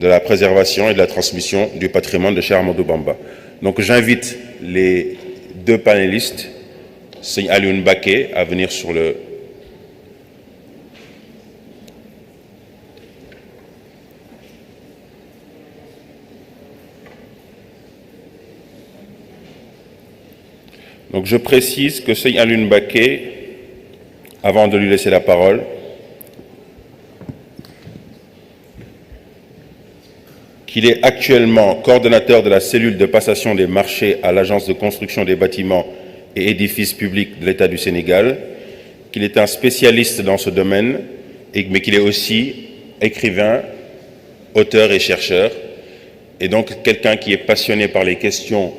de la préservation et de la transmission du patrimoine de Cheikh Ahmadou Bamba. Donc j'invite les deux panélistes, Seigne Alioune Mbacké, à venir sur le... Donc je précise que Seigne Alioune Mbacké, avant de lui laisser la parole, qu'il est actuellement coordonnateur de la cellule de passation des marchés à l'Agence de construction des bâtiments et édifices publics de l'État du Sénégal, qu'il est un spécialiste dans ce domaine, mais qu'il est aussi écrivain, auteur et chercheur, et donc quelqu'un qui est passionné par les questions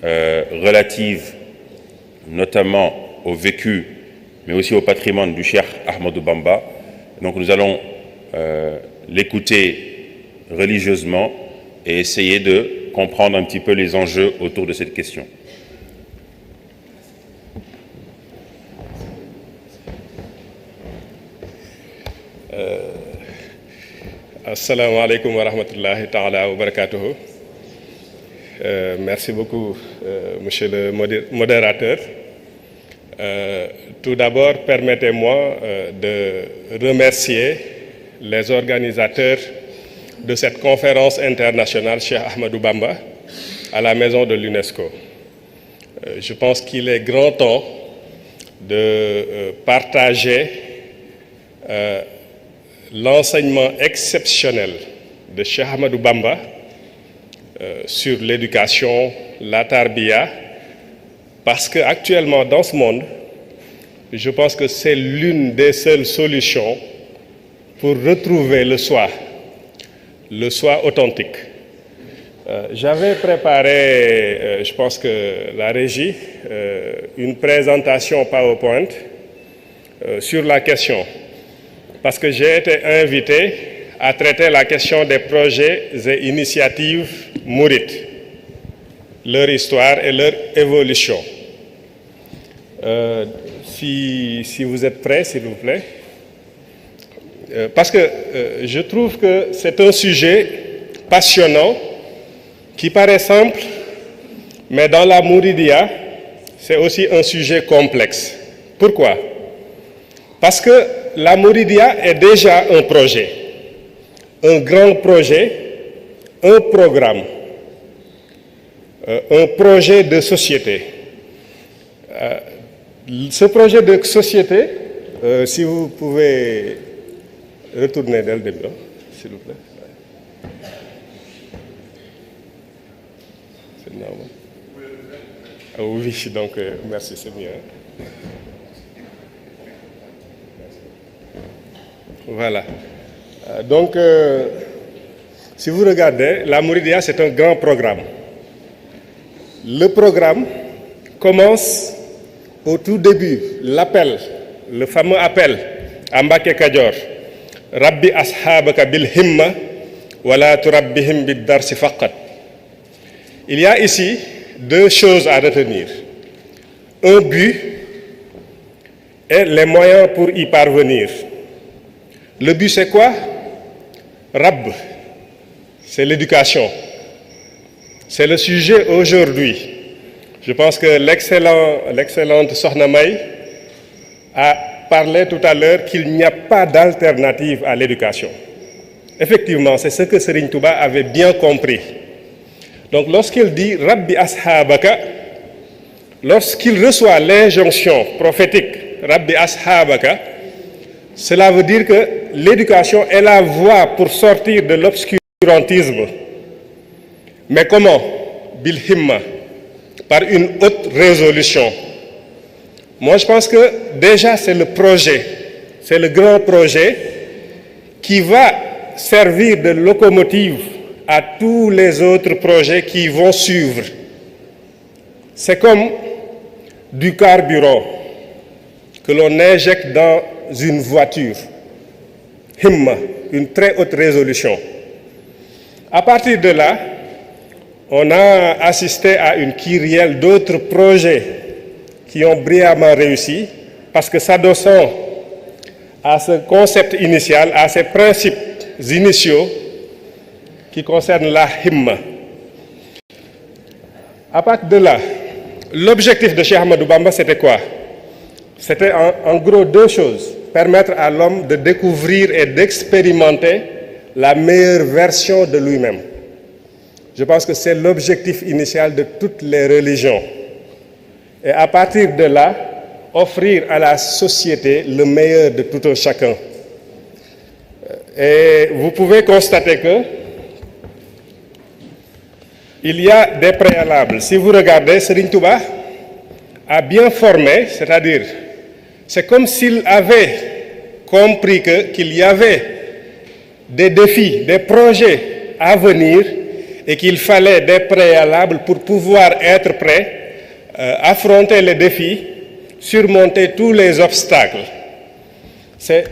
relatives notamment au vécu, mais aussi au patrimoine du Cheikh Ahmadou Bamba. Donc nous allons l'écouter religieusement et essayer de comprendre un petit peu les enjeux autour de cette question. Assalamu alaikum wa rahmatullahi ta'ala wa barakatuhu. Merci beaucoup, monsieur le modérateur. Tout d'abord, permettez-moi de remercier les organisateurs de cette conférence internationale Cheikh Ahmadou Bamba à la maison de l'UNESCO. Je pense qu'il est grand temps de partager l'enseignement exceptionnel de Cheikh Ahmadou Bamba sur l'éducation, la tarbiya, parce qu'actuellement dans ce monde, je pense que c'est l'une des seules solutions pour retrouver le soi authentique. J'avais préparé, je pense que la régie, une présentation PowerPoint sur la question, parce que j'ai été invité à traiter la question des projets et initiatives mourides, leur histoire et leur évolution. Si vous êtes prêts, s'il vous plaît. Parce que je trouve que c'est un sujet passionnant qui paraît simple, mais dans la Mouridia, c'est aussi un sujet complexe. Pourquoi? Parce que la Mouridia est déjà un projet, un grand projet, un programme, un projet de société. Ce projet de société, si vous pouvez retourner dès le début, s'il vous plaît. C'est normal. Ah oui, donc merci, c'est mieux. Voilà. Donc, si vous regardez, la Mouridia, c'est un grand programme. Le programme commence au tout début, l'appel, le fameux appel à Mbacké Kadior. Rabbi ashabaka bil himma wala turabbihim bid darsi faqat. Il y a ici deux choses à retenir. Un but et les moyens pour y parvenir. Le but c'est quoi? Rabb, c'est l'éducation. C'est le sujet aujourd'hui. Je pense que l'excellente Sokhna May a parlé tout à l'heure qu'il n'y a pas d'alternative à l'éducation. Effectivement, c'est ce que Serigne Touba avait bien compris. Donc lorsqu'il dit « Rabbi ashabaka », lorsqu'il reçoit l'injonction prophétique « Rabbi ashabaka », cela veut dire que l'éducation est la voie pour sortir de l'obscurantisme. Mais comment? Bil himma, par une haute résolution. Moi, je pense que déjà, c'est le projet, c'est le grand projet qui va servir de locomotive à tous les autres projets qui vont suivre. C'est comme du carburant que l'on injecte dans une voiture. Himma, une très haute résolution. À partir de là, on a assisté à une kyrielle d'autres projets qui ont brillamment réussi, parce que s'adossant à ce concept initial, à ces principes initiaux, qui concerne la himma. À partir de là, l'objectif de Cheikh Ahmadou Bamba, c'était quoi? C'était en gros deux choses. Permettre à l'homme de découvrir et d'expérimenter la meilleure version de lui-même. Je pense que c'est l'objectif initial de toutes les religions. Et à partir de là, offrir à la société le meilleur de tout un chacun. Et vous pouvez constater que il y a des préalables. Si vous regardez, Serigne Touba a bien formé, c'est-à-dire, c'est comme s'il avait compris qu'il y avait des défis, des projets à venir et qu'il fallait des préalables pour pouvoir être prêt, affronter les défis, surmonter tous les obstacles. C'est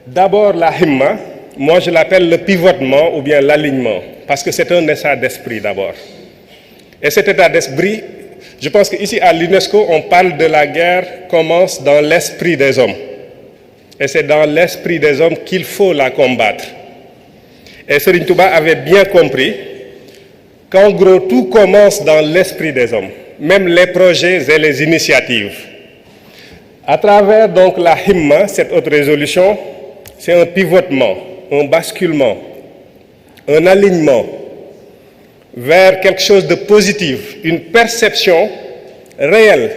d'abord la himma, moi je l'appelle le pivotement ou bien l'alignement, parce que c'est un état d'esprit d'abord. Et cet état d'esprit, je pense qu'ici à l'UNESCO, on parle de la guerre commence dans l'esprit des hommes. Et c'est dans l'esprit des hommes qu'il faut la combattre. Et Serigne Touba avait bien compris qu'en gros, tout commence dans l'esprit des hommes, même les projets et les initiatives. À travers donc la himma, cette autre résolution, c'est un pivotement, un basculement, un alignement vers quelque chose de positif, une perception réelle,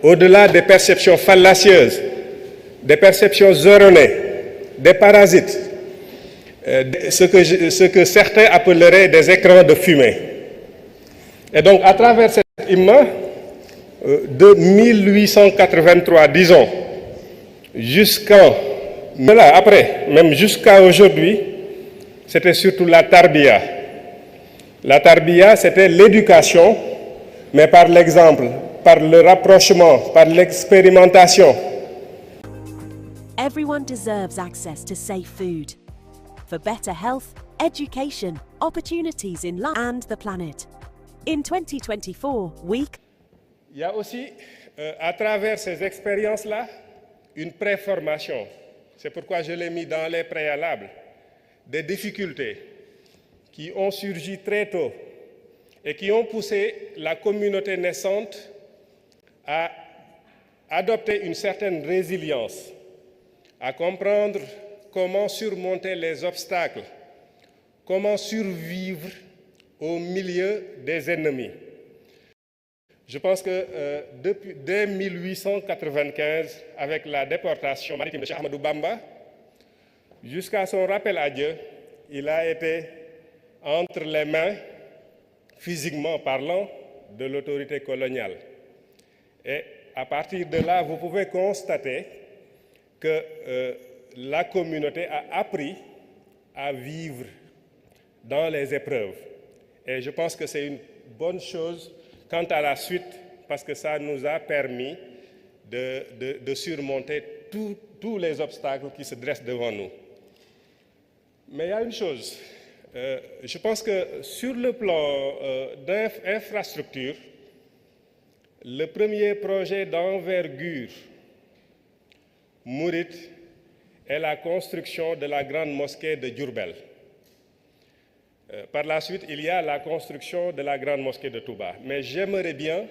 au-delà des perceptions fallacieuses, des perceptions erronées, des parasites, ce que certains appelleraient des écrans de fumée. Et donc, à travers cette himma, de 1883, disons, même jusqu'à aujourd'hui, c'était surtout la tarbiya. La tarbiya, c'était l'éducation, mais par l'exemple, par le rapprochement, par l'expérimentation. Everyone deserves access to safe food for better health, education, opportunities in life and the planet. In 2024, Il y a aussi, à travers ces expériences-là, une préformation. C'est pourquoi je l'ai mis dans les préalables. Des difficultés qui ont surgi très tôt et qui ont poussé la communauté naissante à adopter une certaine résilience, à comprendre comment surmonter les obstacles, comment survivre au milieu des ennemis. Je pense que dès 1895, avec la déportation maritime de Cheikh Ahmadou Bamba, jusqu'à son rappel à Dieu, il a été entre les mains, physiquement parlant, de l'autorité coloniale. Et à partir de là, vous pouvez constater que la communauté a appris à vivre dans les épreuves. Et je pense que c'est une bonne chose quant à la suite, parce que ça nous a permis de surmonter tous les obstacles qui se dressent devant nous. Mais il y a une chose, je pense que sur le plan d'infrastructure, le premier projet d'envergure mouride est la construction de la grande mosquée de Diourbel. Par la suite, il y a la construction de la grande mosquée de Touba. Mais j'aimerais bien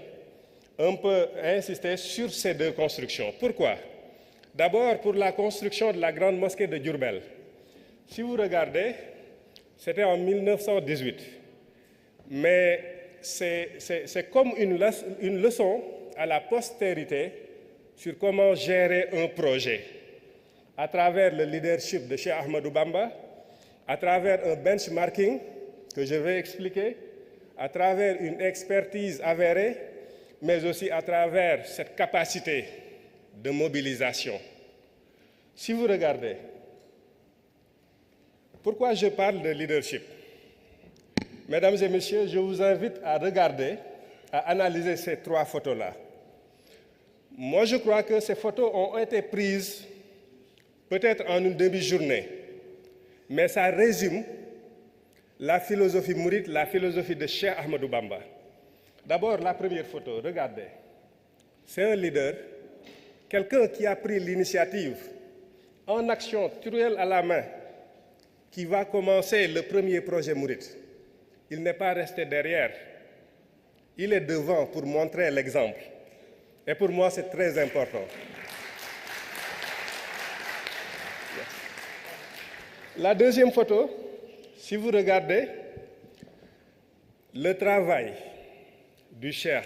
un peu insister sur ces deux constructions. Pourquoi? D'abord, pour la construction de la grande mosquée de Diourbel. Si vous regardez, c'était en 1918. Mais c'est comme une leçon à la postérité sur comment gérer un projet. À travers le leadership de Cheikh Ahmadou Bamba, à travers un benchmarking que je vais expliquer, à travers une expertise avérée, mais aussi à travers cette capacité de mobilisation. Si vous regardez, pourquoi je parle de leadership? Mesdames et messieurs, je vous invite à regarder, à analyser ces trois photos-là. Moi, je crois que ces photos ont été prises peut-être en une demi-journée. Mais ça résume la philosophie mouride, la philosophie de Cheikh Ahmadou Bamba. D'abord, la première photo, regardez. C'est un leader, quelqu'un qui a pris l'initiative, en action, truelle à la main, qui va commencer le premier projet mouride. il n'est pas resté derrière. Il est devant pour montrer l'exemple. Et pour moi, c'est très important. La deuxième photo, si vous regardez, le travail du Cheikh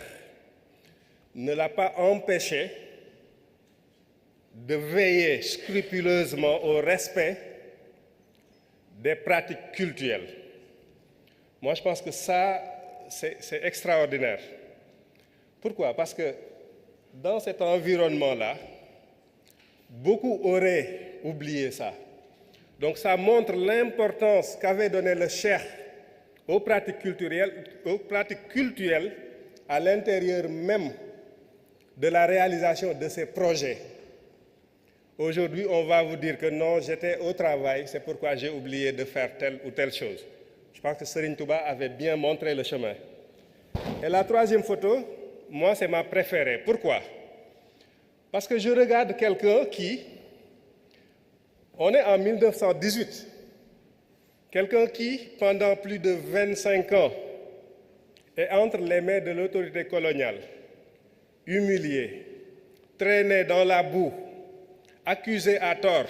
ne l'a pas empêché de veiller scrupuleusement au respect des pratiques cultuelles. Moi, je pense que ça, c'est extraordinaire. Pourquoi? Parce que dans cet environnement-là, beaucoup auraient oublié ça. Donc ça montre l'importance qu'avait donné le Cheikh aux pratiques culturelles à l'intérieur même de la réalisation de ces projets. Aujourd'hui, on va vous dire que non, j'étais au travail, c'est pourquoi j'ai oublié de faire telle ou telle chose. Je pense que Serigne Touba avait bien montré le chemin. Et la troisième photo, moi, c'est ma préférée. Pourquoi? Parce que je regarde quelqu'un qui, on est en 1918, quelqu'un qui, pendant plus de 25 ans, est entre les mains de l'autorité coloniale, humilié, traîné dans la boue, accusé à tort,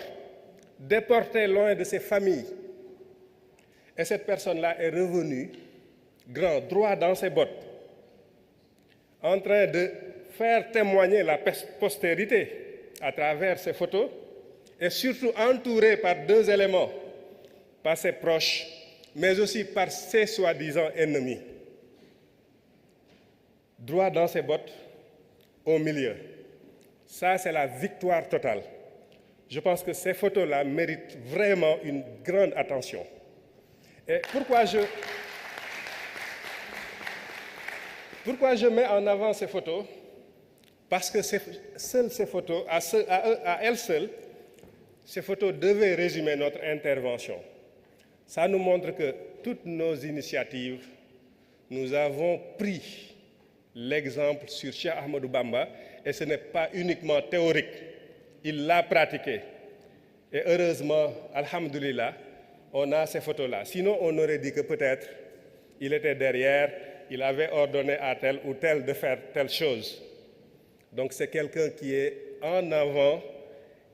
déporté loin de ses familles. Et cette personne-là est revenue, grand, droit dans ses bottes, en train de faire témoigner la postérité à travers ses photos, et surtout entouré par deux éléments, par ses proches, mais aussi par ses soi-disant ennemis. Droit dans ses bottes, au milieu. Ça, c'est la victoire totale. Je pense que ces photos-là méritent vraiment une grande attention. Et pourquoi je mets en avant ces photos? Parce que seules ces photos, à elles seules, ces photos devaient résumer notre intervention. Ça nous montre que toutes nos initiatives, nous avons pris l'exemple sur Cheikh Ahmadou Bamba, et ce n'est pas uniquement théorique, il l'a pratiqué. Et heureusement, alhamdoulilah, on a ces photos-là. Sinon, on aurait dit que peut-être il était derrière, il avait ordonné à tel ou tel de faire telle chose. Donc c'est quelqu'un qui est en avant,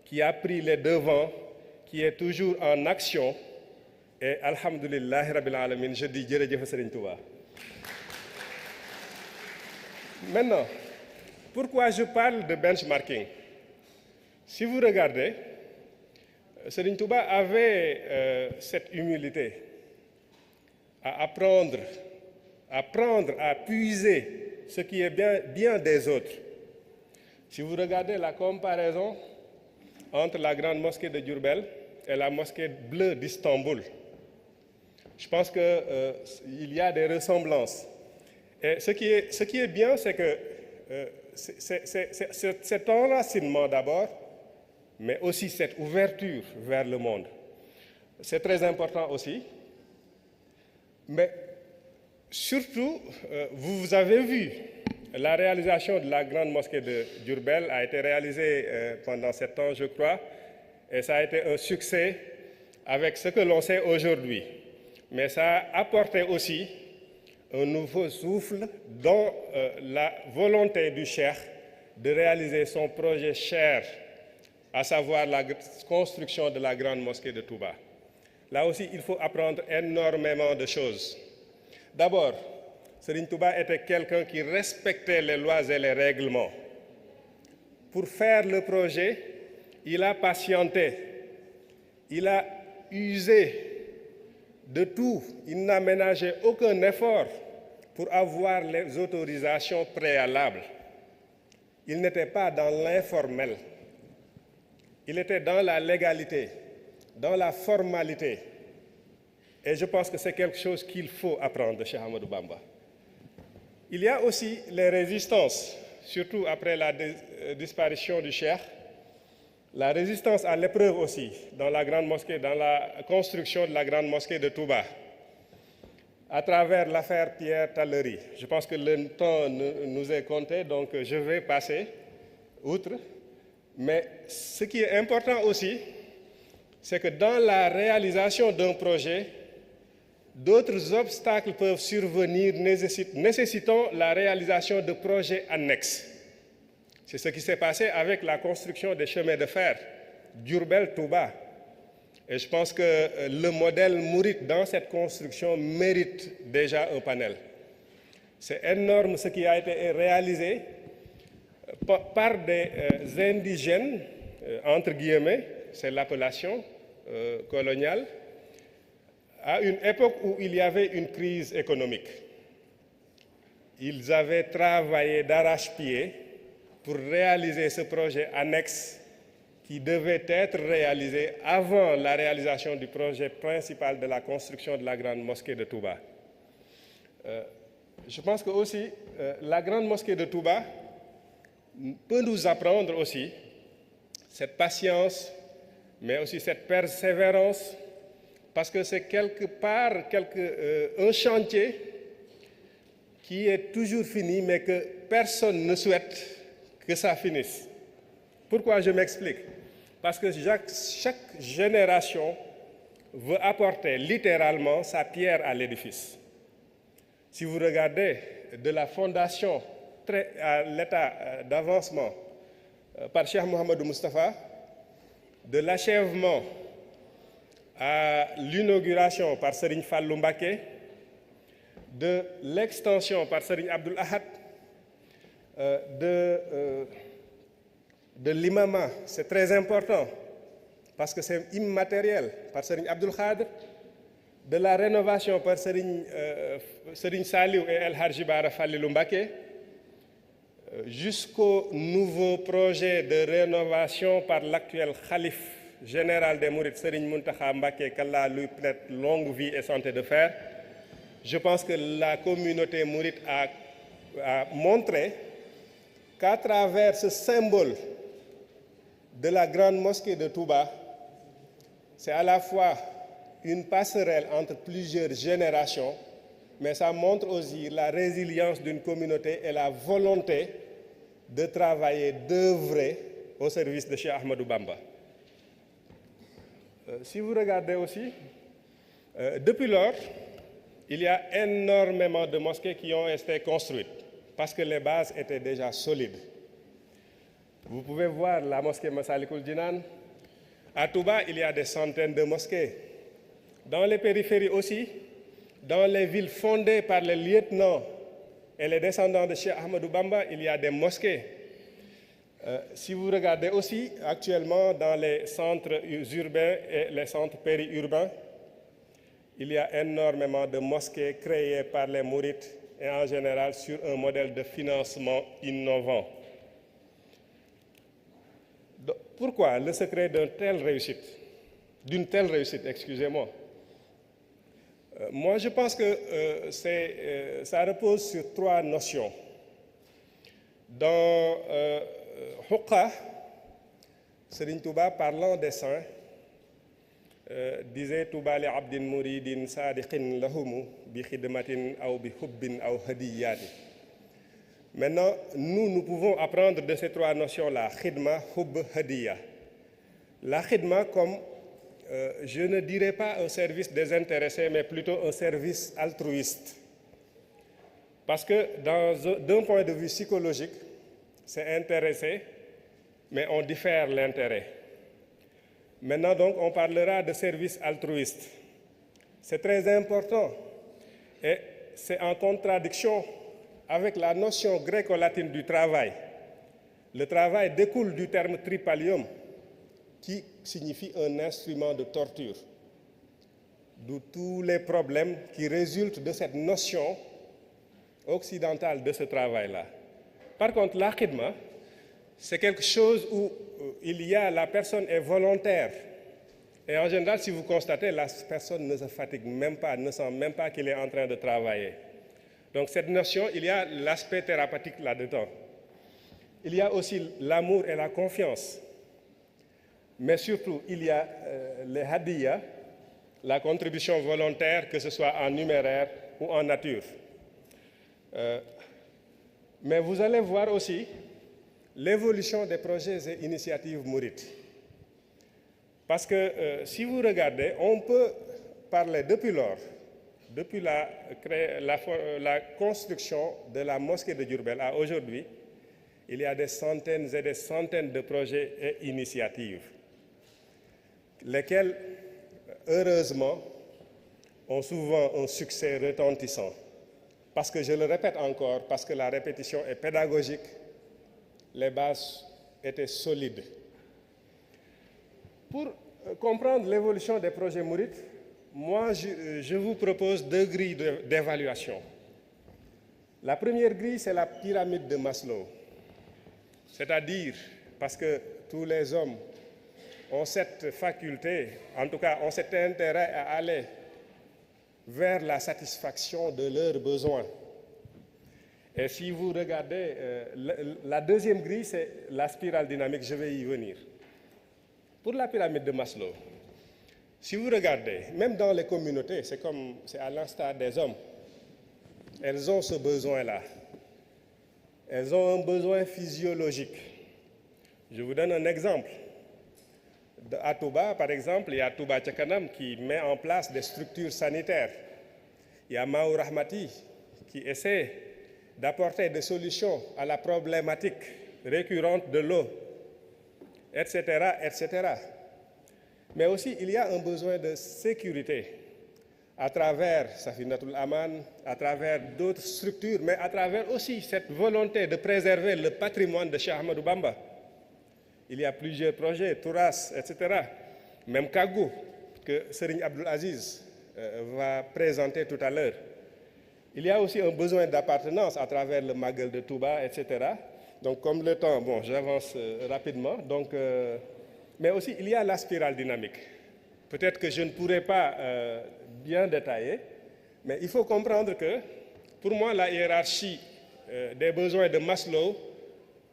qui a pris les devants, qui est toujours en action. Et alhamdoulilah, rabbil alamin, je dis jërëjëf Serigne Touba. Maintenant, pourquoi je parle de benchmarking? Si vous regardez, Serigne Touba avait cette humilité à apprendre, à puiser ce qui est bien des autres. Si vous regardez la comparaison entre la grande mosquée de Diourbel et la mosquée bleue d'Istanbul, je pense qu'il y a des ressemblances. Et ce qui est bien, c'est que c'est cet enracinement d'abord, mais aussi cette ouverture vers le monde. C'est très important aussi. Mais surtout, vous avez vu, la réalisation de la grande mosquée de Diourbel a été réalisée pendant 7 ans, je crois, et ça a été un succès avec ce que l'on sait aujourd'hui. Mais ça a apporté aussi un nouveau souffle dans la volonté du Cheikh de réaliser son projet cher, à savoir la construction de la grande mosquée de Touba. Là aussi, il faut apprendre énormément de choses. D'abord, Serigne Touba était quelqu'un qui respectait les lois et les règlements. Pour faire le projet, il a patienté, il a usé de tout, il n'a ménagé aucun effort pour avoir les autorisations préalables. Il n'était pas dans l'informel, il était dans la légalité, dans la formalité. Et je pense que c'est quelque chose qu'il faut apprendre de Cheikh Ahmadou Bamba. Il y a aussi les résistances, surtout après la disparition du Cheikh, la résistance à l'épreuve aussi, dans la grande mosquée, dans la construction de la grande mosquée de Touba, à travers l'affaire Pierre Tallery. Je pense que le temps nous est compté, donc je vais passer outre. Mais ce qui est important aussi, c'est que dans la réalisation d'un projet, d'autres obstacles peuvent survenir nécessitant la réalisation de projets annexes. C'est ce qui s'est passé avec la construction des chemins de fer Diourbel-Touba. Et je pense que le modèle mouride dans cette construction mérite déjà un panel. C'est énorme ce qui a été réalisé par des indigènes, entre guillemets, c'est l'appellation coloniale, à une époque où il y avait une crise économique. Ils avaient travaillé d'arrache-pied pour réaliser ce projet annexe qui devait être réalisé avant la réalisation du projet principal de la construction de la grande mosquée de Touba. Je pense que aussi la grande mosquée de Touba peut nous apprendre aussi cette patience, mais aussi cette persévérance, parce que c'est quelque part un chantier qui est toujours fini, mais que personne ne souhaite que ça finisse. Pourquoi je m'explique? Parce que chaque génération veut apporter littéralement sa pierre à l'édifice. Si vous regardez de la fondation à l'état d'avancement par Cheikh Mohamedou Moustapha, de l'achèvement à l'inauguration par Serigne Fallou Mbacké, de l'extension par Serigne Abdoul Ahad, de l'imama, c'est très important parce que c'est immatériel, par Serigne Abdoul Khadr, de la rénovation par Serigne Saliou et El Hadji Bara Fallilou Mbacké, jusqu'au nouveau projet de rénovation par l'actuel khalife général des Mourides, Serigne Mountakha Mbacké, qu'Allah lui prête longue vie et santé de fer. Je pense que la communauté mouride a montré qu'à travers ce symbole de la grande mosquée de Touba, c'est à la fois une passerelle entre plusieurs générations, mais ça montre aussi la résilience d'une communauté et la volonté de travailler, d'œuvrer au service de Cheikh Ahmadou Bamba. Si vous regardez aussi, depuis lors, il y a énormément de mosquées qui ont été construites parce que les bases étaient déjà solides. Vous pouvez voir la mosquée Massalikul Jinan. À Touba, il y a des centaines de mosquées. Dans les périphéries aussi, dans les villes fondées par les lieutenants et les descendants de Cheikh Ahmadou Bamba, il y a des mosquées. Si vous regardez aussi actuellement dans les centres urbains et les centres périurbains, il y a énormément de mosquées créées par les mourides et en général sur un modèle de financement innovant. Donc, pourquoi le secret d'une telle réussite, excusez-moi? Moi, je pense que ça repose sur trois notions. Dans Houqa, Serigne Touba, parlant des saints, disait Touba li abdin muridin sadiqin lahumu bi khidmatin aw bi hubbin aw hadiyati. Maintenant, nous pouvons apprendre de ces trois notions-là, khidma, hubb, hadiya. La khidma comme, je ne dirais pas un service désintéressé, mais plutôt un service altruiste. Parce que d'un point de vue psychologique, c'est intéressé, mais on diffère l'intérêt. Maintenant, donc, on parlera de service altruiste. C'est très important et c'est en contradiction avec la notion gréco-latine du travail. Le travail découle du terme tripalium, qui signifie un instrument de torture. D'où tous les problèmes qui résultent de cette notion occidentale de ce travail-là. Par contre, la khidma, c'est quelque chose où la personne est volontaire. Et en général, si vous constatez, la personne ne se fatigue même pas, ne sent même pas qu'il est en train de travailler. Donc cette notion, il y a l'aspect thérapeutique là-dedans. Il y a aussi l'amour et la confiance. Mais surtout, il y a les hadiyas, la contribution volontaire, que ce soit en numéraire ou en nature. Mais vous allez voir aussi l'évolution des projets et initiatives mourides. Parce que si vous regardez, on peut parler depuis lors depuis la construction de la mosquée de Diourbel à aujourd'hui, il y a des centaines et des centaines de projets et initiatives, lesquels, heureusement, ont souvent un succès retentissant. Parce que, je le répète encore, parce que la répétition est pédagogique, les bases étaient solides. Pour comprendre l'évolution des projets mourides, moi, je vous propose 2 grilles d'évaluation. La première grille, c'est la pyramide de Maslow. C'est-à-dire, parce que tous les hommes ont cette faculté, en tout cas ont cet intérêt à aller vers la satisfaction de leurs besoins. Et si vous regardez, la deuxième grille, c'est la spirale dynamique, je vais y venir. Pour la pyramide de Maslow, si vous regardez, même dans les communautés, c'est à l'instar des hommes, elles ont ce besoin-là. Elles ont un besoin physiologique. Je vous donne un exemple. À Touba, par exemple, il y a Touba Tchakanam qui met en place des structures sanitaires. Il y a Maou Rahmati qui essaie d'apporter des solutions à la problématique récurrente de l'eau, etc., etc. Mais aussi, il y a un besoin de sécurité à travers Safinatul Aman, à travers d'autres structures, mais à travers aussi cette volonté de préserver le patrimoine de Cheikh Ahmadou Bamba. Il y a plusieurs projets, Touras, etc. Même Kagou, que Serigne Abdul Aziz va présenter tout à l'heure. Il y a aussi un besoin d'appartenance à travers le Magal de Touba, etc. Donc, comme le temps, bon, j'avance rapidement. Donc, mais aussi, il y a la spirale dynamique. Peut-être que je ne pourrai pas bien détailler, mais il faut comprendre que, pour moi, la hiérarchie des besoins de Maslow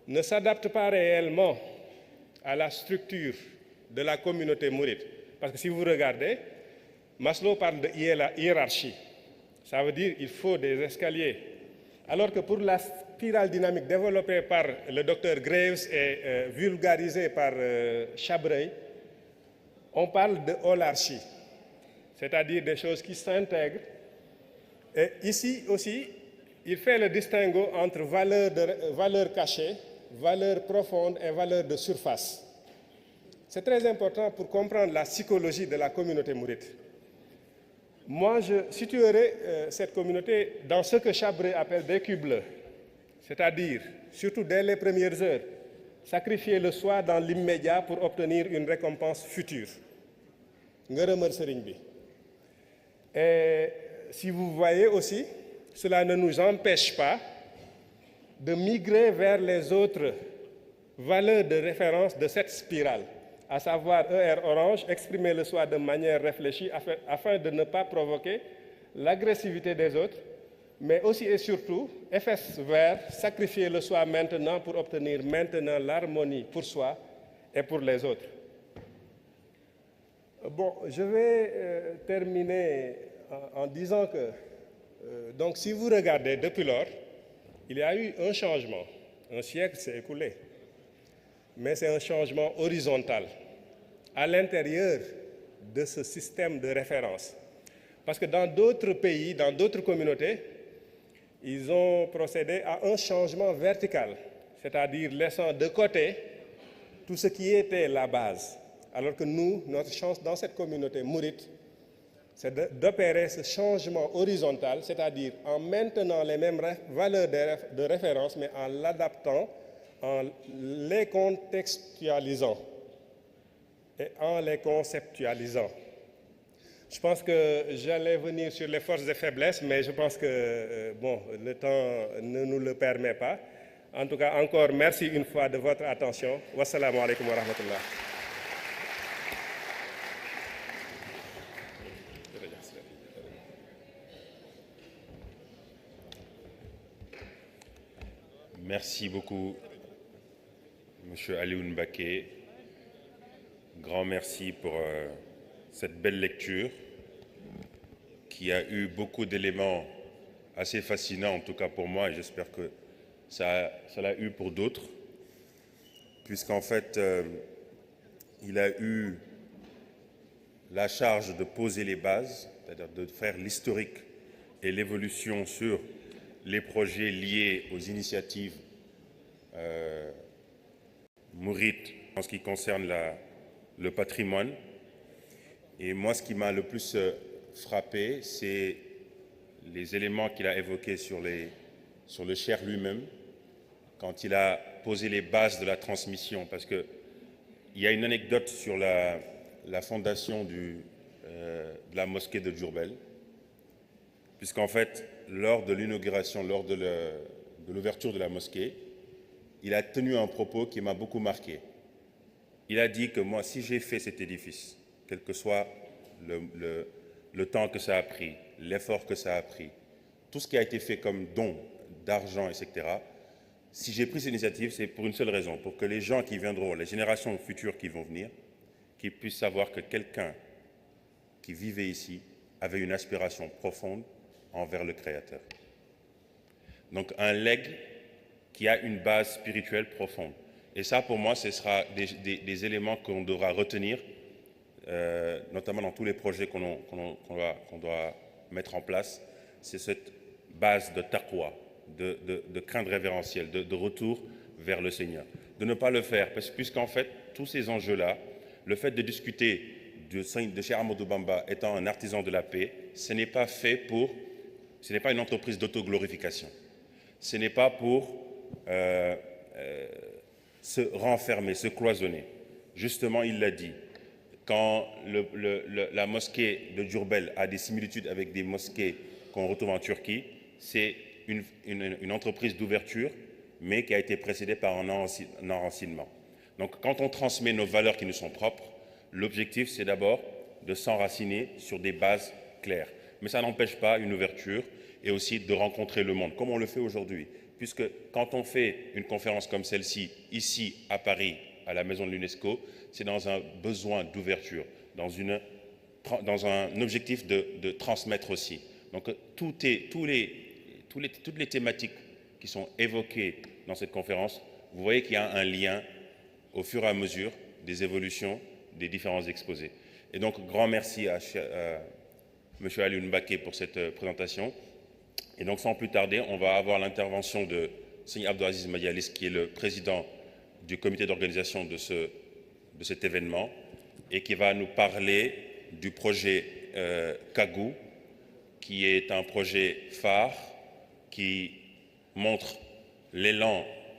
ne s'adapte pas réellement à la structure de la communauté mouride. Parce que si vous regardez, Maslow parle de hiérarchie. Ça veut dire qu'il faut des escaliers. Alors que pour la spirale dynamique développée par le docteur Graves et vulgarisée par Chabreuil, on parle de holarchie, c'est-à-dire des choses qui s'intègrent. Et ici aussi, il fait le distinguo entre valeurs cachées, valeurs profondes et valeurs de surface. C'est très important pour comprendre la psychologie de la communauté mouride. Moi, je situerai cette communauté dans ce que Chabreuil appelle des cubes bleus, c'est-à-dire, surtout dès les premières heures, sacrifier le soi dans l'immédiat pour obtenir une récompense future. Et si vous voyez aussi, cela ne nous empêche pas de migrer vers les autres valeurs de référence de cette spirale, à savoir ER orange, exprimer le soi de manière réfléchie afin de ne pas provoquer l'agressivité des autres, mais aussi et surtout, FS vert, sacrifier le soi maintenant pour obtenir maintenant l'harmonie pour soi et pour les autres. Bon, je vais terminer en disant que, donc si vous regardez depuis lors, il y a eu un changement. Un siècle s'est écoulé. Mais c'est un changement horizontal à l'intérieur de ce système de référence. Parce que dans d'autres pays, dans d'autres communautés, ils ont procédé à un changement vertical, c'est-à-dire laissant de côté tout ce qui était la base. Alors que nous, notre chance dans cette communauté mouride, c'est d'opérer ce changement horizontal, c'est-à-dire en maintenant les mêmes valeurs de référence, mais en l'adaptant, en les contextualisant et en les conceptualisant. Je pense que j'allais venir sur les forces et faiblesses, mais je pense que bon, le temps ne nous le permet pas. En tout cas, encore merci une fois de votre attention. Wassalamu alaikum wa rahmatullah. Merci beaucoup, Monsieur Alioune Baké. Grand merci pour cette belle lecture qui a eu beaucoup d'éléments assez fascinants, en tout cas pour moi, et j'espère que ça l'a eu pour d'autres, puisqu'en fait, il a eu la charge de poser les bases, c'est-à-dire de faire l'historique et l'évolution sur les projets liés aux initiatives mourides en ce qui concerne le patrimoine. Et moi, ce qui m'a le plus frappé, c'est les éléments qu'il a évoqués sur le Cheikh lui-même, quand il a posé les bases de la transmission, parce qu'il y a une anecdote sur la fondation de la mosquée de Diourbel, puisqu'en fait, lors de l'inauguration, lors de l'ouverture de la mosquée, il a tenu un propos qui m'a beaucoup marqué. Il a dit que moi, si j'ai fait cet édifice, quel que soit le temps que ça a pris, l'effort que ça a pris, tout ce qui a été fait comme don d'argent, etc., si j'ai pris cette initiative, c'est pour une seule raison, pour que les gens qui viendront, les générations futures qui vont venir, qu'ils puissent savoir que quelqu'un qui vivait ici avait une aspiration profonde envers le Créateur. Donc un legs qui a une base spirituelle profonde. Et ça, pour moi, ce sera des éléments qu'on devra retenir, notamment dans tous les projets qu'on doit mettre en place. C'est cette base de taqwa, de crainte révérentielle, de retour vers le Seigneur. De ne pas le faire, puisqu'en fait, tous ces enjeux-là, le fait de discuter de Cheikh Ahmadou Bamba étant un artisan de la paix, ce n'est pas une entreprise d'autoglorification. Ce n'est pas pour se renfermer, se cloisonner. Justement, il l'a dit, quand la mosquée de Diourbel a des similitudes avec des mosquées qu'on retrouve en Turquie, c'est une entreprise d'ouverture, mais qui a été précédée par un enracinement. Donc, quand on transmet nos valeurs qui nous sont propres, l'objectif, c'est d'abord de s'enraciner sur des bases claires. Mais ça n'empêche pas une ouverture et aussi de rencontrer le monde, comme on le fait aujourd'hui. Puisque quand on fait une conférence comme celle-ci, ici, à Paris, à la Maison de l'UNESCO, c'est dans un besoin d'ouverture, dans un objectif de transmettre aussi. Donc, toutes les thématiques qui sont évoquées dans cette conférence, vous voyez qu'il y a un lien au fur et à mesure des évolutions des différents exposés. Et donc, grand merci à M. Alioune Mbacké pour cette présentation. Et donc, sans plus tarder, on va avoir l'intervention de Seigneur Abdelaziz Madialis, qui est le président du comité d'organisation de cet événement, et qui va nous parler du projet Kagou, qui est un projet phare qui montre l'élan